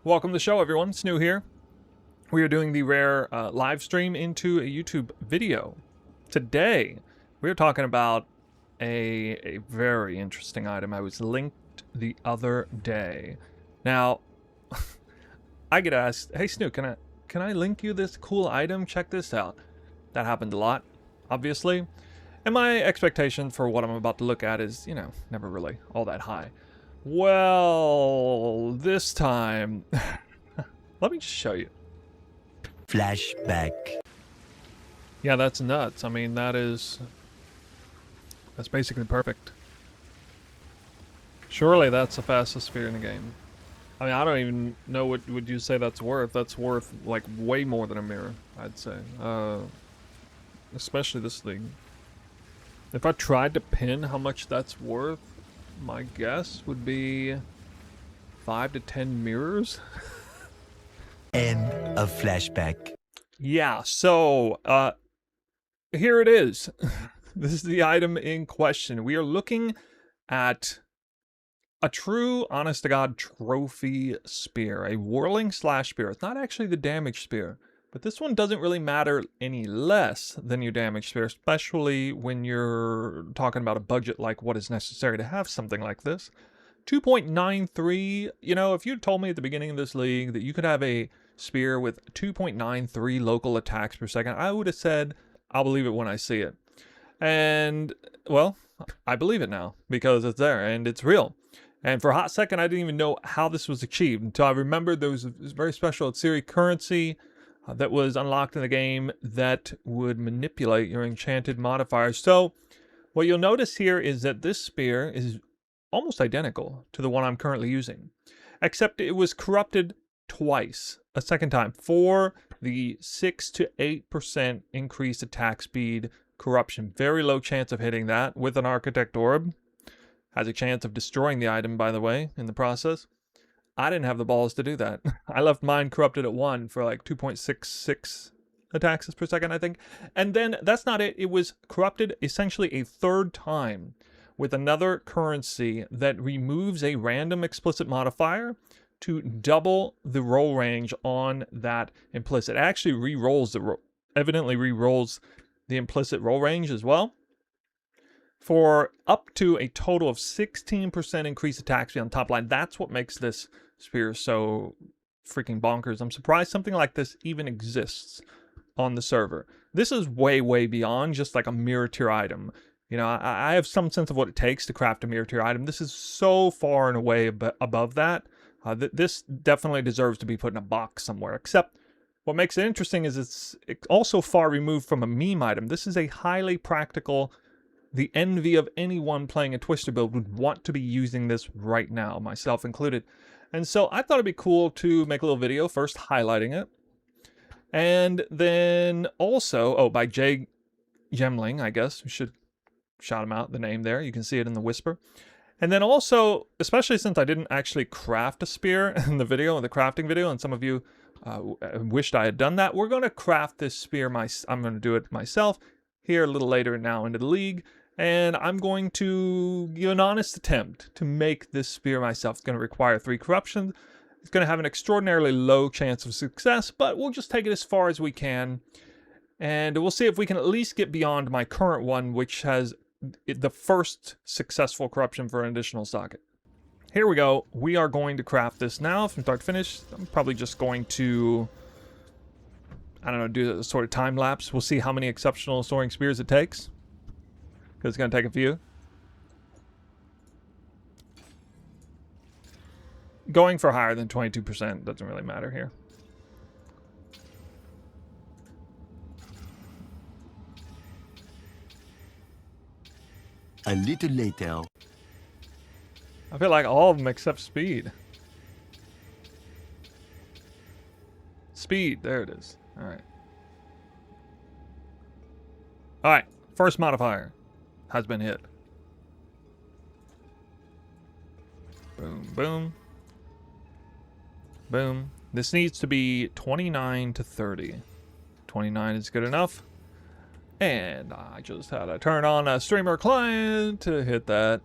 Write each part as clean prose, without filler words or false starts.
Welcome to the show, everyone. It's New here. We are doing the rare live stream into a YouTube video. Today, we're talking about a very interesting item I was linked the other day. Now, I get asked, "Hey Snook, can I link you this cool item? Check this out." That happened a lot, obviously. And my expectation for what I'm about to look at is, never really all that high. Well, this time, let me just show you. Flashback. Yeah, that's nuts. I mean, that's basically perfect. Surely that's the fastest sphere in the game. I mean, I don't even know what would you say that's worth. That's worth, like, way more than a mirror, I'd say. Especially this thing. If I tried to pin how much that's worth, my guess would be 5 to 10 mirrors. End of flashback. Yeah, so, here it is. This is the item in question. We are looking at a true, honest-to-God trophy spear. A whirling slash spear. It's not actually the damage spear. But this one doesn't really matter any less than your damage spear, especially when you're talking about a budget like what is necessary to have something like this. 2.93, if you told me at the beginning of this league that you could have a spear with 2.93 local attacks per second, I would have said, I'll believe it when I see it. And, well, I believe it now because it's there and it's real. And for a hot second, I didn't even know how this was achieved until I remembered there was a very special Atsiri currency that was unlocked in the game that would manipulate your enchanted modifiers. So what you'll notice here is that this spear is almost identical to the one I'm currently using, except it was corrupted twice, a second time, for the 6 to 8% increased attack speed corruption. Very low chance of hitting that with an Architect Orb. Has a chance of destroying the item, by the way, in the process. I didn't have the balls to do that. I left mine corrupted at 1 for like 2.66 attacks per second, I think. And then that's not it. It was corrupted essentially a third time with another currency that removes a random explicit modifier to double the roll range on that implicit. It actually re-rolls evidently re-rolls the implicit roll range as well, for up to a total of 16% increased attack speed on top line. That's what makes this spear so freaking bonkers. I'm surprised something like this even exists on the server. This is way, way beyond just like a mirror tier item. I have some sense of what it takes to craft a mirror tier item. This is so far and away above that. This definitely deserves to be put in a box somewhere, except what makes it interesting is it's also far removed from a meme item. This is a highly practical. The envy of anyone playing a Twister build would want to be using this right now, myself included. And so I thought it'd be cool to make a little video, first highlighting it. And then also, by Jay Gemling, I guess. We should shout him out, the name there. You can see it in the whisper. And then also, especially since I didn't actually craft a spear in the video, the crafting video, and some of you wished I had done that, we're going to craft this spear. I'm going to do it myself here a little later now into the league. And I'm going to give an honest attempt to make this spear myself. It's going to require 3 corruptions. It's going to have an extraordinarily low chance of success, but we'll just take it as far as we can. And we'll see if we can at least get beyond my current one, which has the first successful corruption for an additional socket. Here we go. We are going to craft this now from start to finish. I'm probably just going to, I don't know, do a sort of time lapse. We'll see how many exceptional soaring spears it takes, because it's going to take a few. Going for higher than 22% doesn't really matter here. A little later. I feel like all of them except speed. Speed, there it is. Alright. Alright, first modifier has been hit. Boom, boom. Boom. This needs to be 29 to 30. 29 is good enough. And I just had to turn on a streamer client to hit that.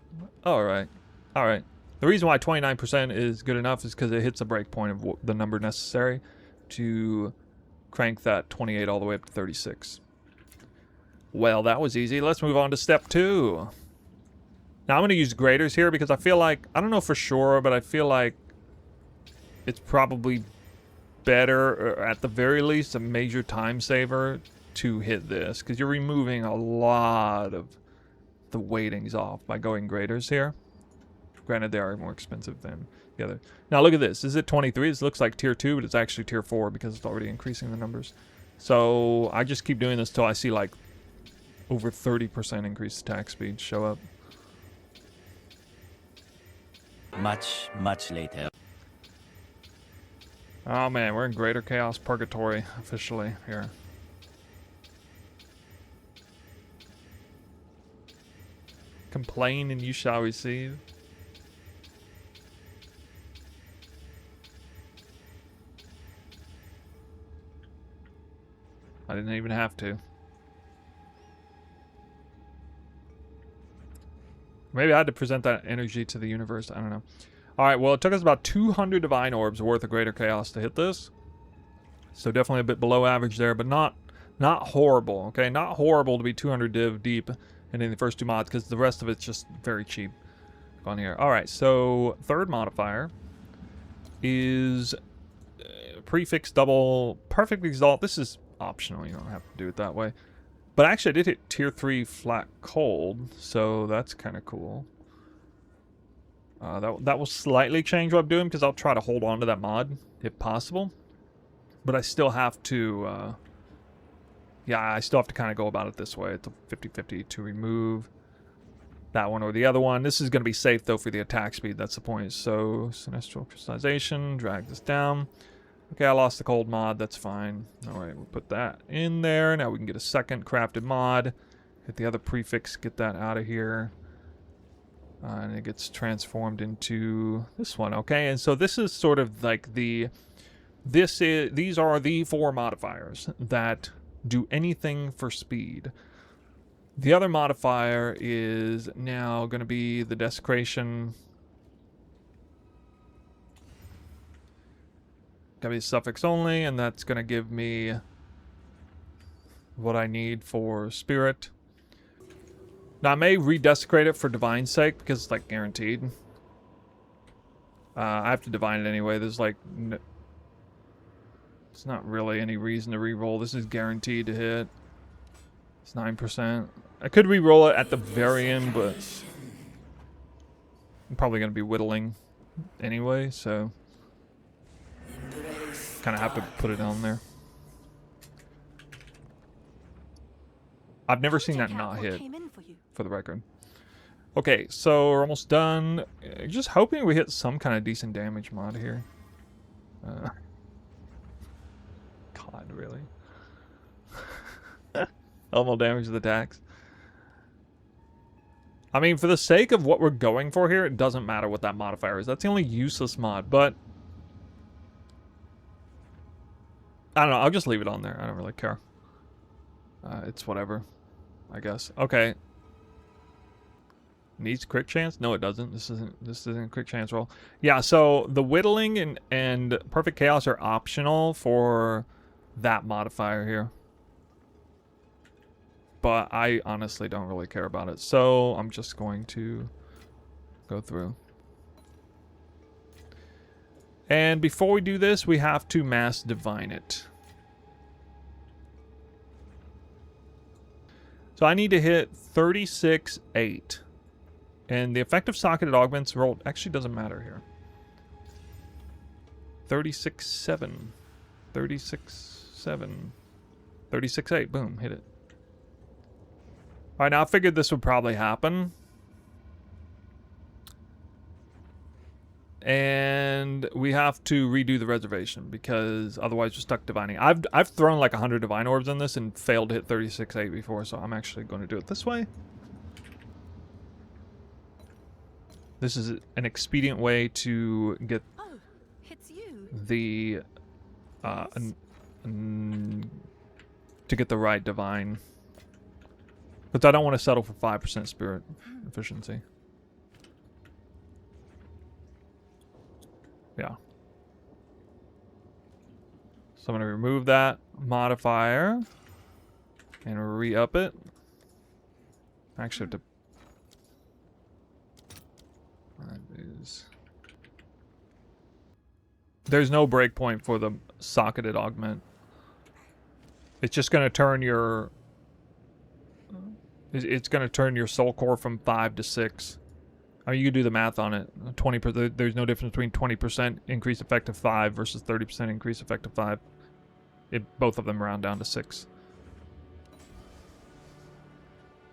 Alright. Alright. The reason why 29% is good enough is because it hits a break point of the number necessary to crank that 28 all the way up to 36. Well, that was easy. Let's move on to step 2. Now I'm going to use graders here because I feel like, I don't know for sure, but I feel like it's probably better, or at the very least, a major time saver to hit this, because you're removing a lot of the weightings off by going graders here. Granted, they are more expensive than the other. Now look at this. This is at 23. This looks like tier 2, but it's actually tier 4 because it's already increasing the numbers. So I just keep doing this till I see like over 30% increased attack speed show up. Much, much later. Oh man, we're in Greater Chaos Purgatory officially here. Complain and you shall receive. I didn't even have to. Maybe I had to present that energy to the universe. I don't know. Alright, well, it took us about 200 Divine Orbs worth of Greater Chaos to hit this. So definitely a bit below average there, but not horrible, okay? Not horrible to be 200 div deep in the first 2 mods, because the rest of it's just very cheap on here. Alright, so third modifier is prefix double perfect exalt. This is optional, you don't have to do it that way. But actually I did hit tier 3 flat cold, so that's kind of cool. That will slightly change what I'm doing, because I'll try to hold on to that mod if possible. But I still have to, yeah, I still have to kind of go about it this way. It's a 50-50 to remove that one or the other one. This is going to be safe, though, for the attack speed. That's the point. So, Sinestral Crystallization, drag this down. Okay, I lost the cold mod. That's fine. All right, we'll put that in there. Now we can get a second crafted mod. Hit the other prefix, get that out of here. And it gets transformed into this one, okay? And so this is sort of like these are the 4 modifiers that do anything for speed. The other modifier is now going to be the Desecration. Gotta be suffix only, and that's going to give me what I need for Spirit. Now, I may redesecrate it for Divine's sake, because it's, like, guaranteed. I have to Divine it anyway. There's, like... It's not really any reason to re-roll. This is guaranteed to hit. It's 9%. I could re-roll it at the very end, but... I'm probably going to be whittling anyway, so... Kind of have to put it on there. I've never seen that not hit, for the record. Okay, so we're almost done. Just hoping we hit some kind of decent damage mod here. God, really? Elemental damage to the attacks. I mean, for the sake of what we're going for here, it doesn't matter what that modifier is. That's the only useless mod, but... I don't know, I'll just leave it on there. I don't really care. It's whatever, I guess. Okay. Needs crit chance? No, it doesn't. This isn't a crit chance roll. Yeah, so the whittling and perfect chaos are optional for that modifier here. But I honestly don't really care about it. So I'm just going to go through. And before we do this, we have to mass divine it. So I need to hit 36-8. And the effective socketed augments roll actually doesn't matter here. 36-7. 36-7. 36-8. Boom. Hit it. Alright, now I figured this would probably happen. And we have to redo the reservation because otherwise we're stuck divining. I've thrown like 100 divine orbs in this and failed to hit 36-8 before, so I'm actually going to do it this way. This is an expedient way to get the to get the right divine. But I don't want to settle for 5% spirit efficiency. Yeah. So I'm going to remove that modifier and re-up it. Actually, have to... There's no breakpoint for the socketed augment. It's just going to turn your... It's going to turn your soul core from 5 to 6. I mean, you can do the math on it. 20%. There's no difference between 20% increase effective 5 versus 30% increase effective 5. Both of them round down to 6.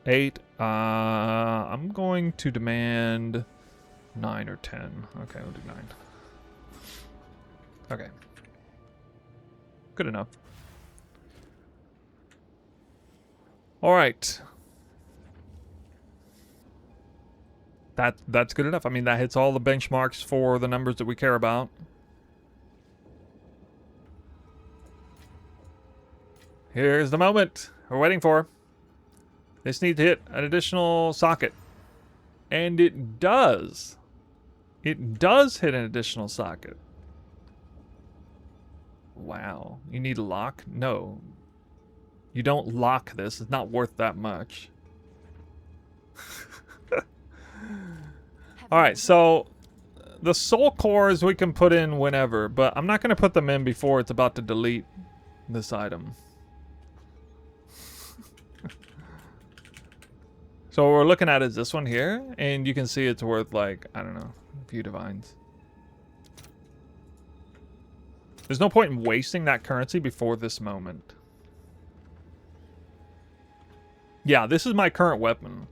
8. I'm going to demand 9 or 10. Okay, we'll do 9. Okay. Good enough. All right. That's good enough. I mean, that hits all the benchmarks for the numbers that we care about. Here's the moment we're waiting for. This needs to hit an additional socket. And it does. It does hit an additional socket. Wow. You need a lock? No. You don't lock this. It's not worth that much. Alright, so the soul cores we can put in whenever, but I'm not going to put them in before it's about to delete this item. So what we're looking at is this one here, and you can see it's worth, like, I don't know, a few divines. There's no point in wasting that currency before this moment. Yeah, this is my current weapon.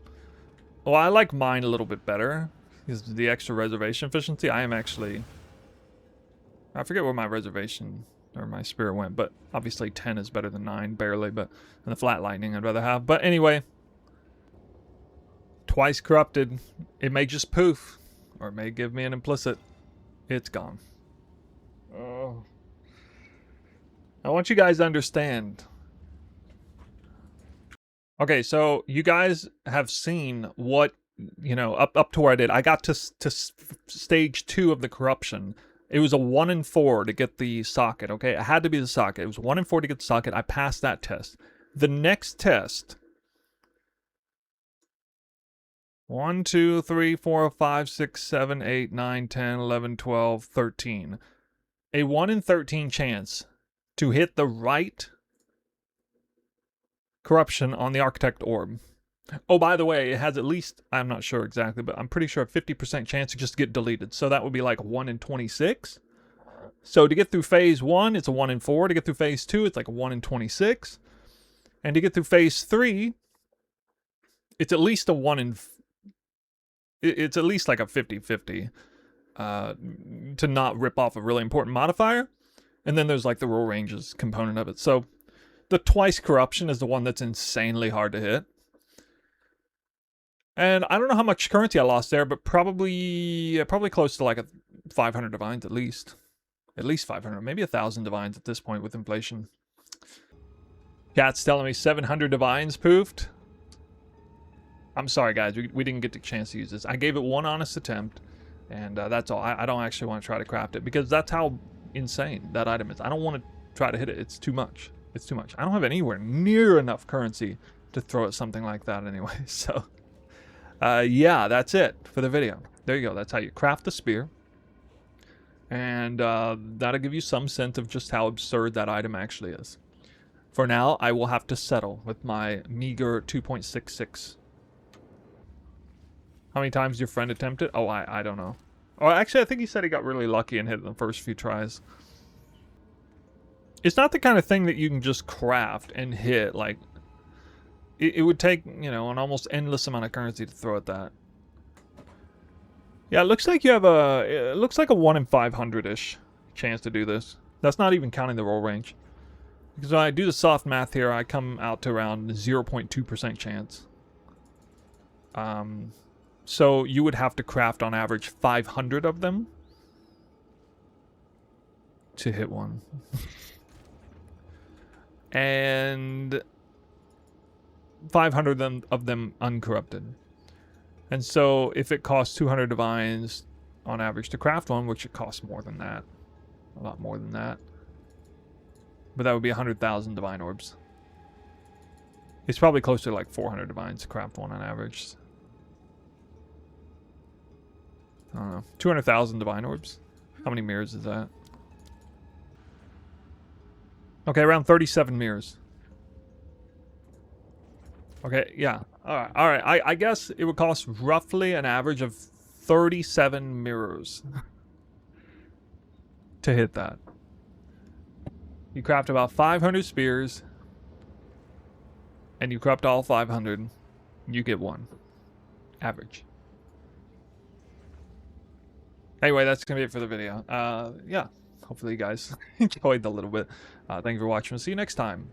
Well, I like mine a little bit better. Because the extra reservation efficiency, I am actually... I forget where my reservation or my spirit went, but obviously 10 is better than 9, barely, but... And the flat lightning I'd rather have. But anyway... Twice corrupted. It may just poof. Or it may give me an implicit. It's gone. Oh. I want you guys to understand. Okay, so you guys have seen what, you know, up to where I did. I got to stage 2 of the corruption. It was a 1 in 4 to get the socket, okay? It had to be the socket. It was 1 in 4 to get the socket. I passed that test. The next test... 1, 2, 3, 4, 5, 6, 7, 8, 9, 10, 11, 12, 13. A 1 in 13 chance to hit the right corruption on the Architect Orb. Oh, by the way, it has at least, I'm not sure exactly, but I'm pretty sure a 50% chance to just get deleted. So that would be like 1 in 26. So to get through phase 1, it's a 1 in 4. To get through phase 2, it's like a 1 in 26. And to get through phase 3, it's at least a 1 in... It's at least like a 50-50 to not rip off a really important modifier. And then there's like the roll ranges component of it. So the twice corruption is the one that's insanely hard to hit. And I don't know how much currency I lost there, but probably close to like 500 divines at least. At least 500, maybe 1,000 divines at this point with inflation. Cat's telling me 700 divines poofed. I'm sorry, guys. We didn't get the chance to use this. I gave it one honest attempt, and that's all. I don't actually want to try to craft it, because that's how insane that item is. I don't want to try to hit it. It's too much. It's too much. I don't have anywhere near enough currency to throw at something like that anyway. So, yeah, that's it for the video. There you go. That's how you craft the spear. And that'll give you some sense of just how absurd that item actually is. For now, I will have to settle with my meager 2.66. How many times your friend attempted? Oh, I don't know. Oh, actually, I think he said he got really lucky and hit the first few tries. It's not the kind of thing that you can just craft and hit. Like, it would take, you know, an almost endless amount of currency to throw at that. Yeah, it looks like you have it looks like a 1 in 500-ish chance to do this. That's not even counting the roll range. Because when I do the soft math here, I come out to around 0.2% chance. So you would have to craft on average 500 of them to hit one. And 500 of them uncorrupted. And so if it costs 200 divines, on average to craft one, which it costs more than that. A lot more than that. But that would be 100,000 divine orbs. It's probably closer to like 400 divines to craft one on average. I don't know. 200,000 divine orbs. How many mirrors is that? Okay, around 37 mirrors. Okay, yeah. Alright. I guess it would cost roughly an average of 37 mirrors to hit that. You craft about 500 spears, and you craft all 500, you get one. Average. Anyway, that's going to be it for the video. Yeah, hopefully you guys enjoyed a little bit. Thank you for watching. We'll see you next time.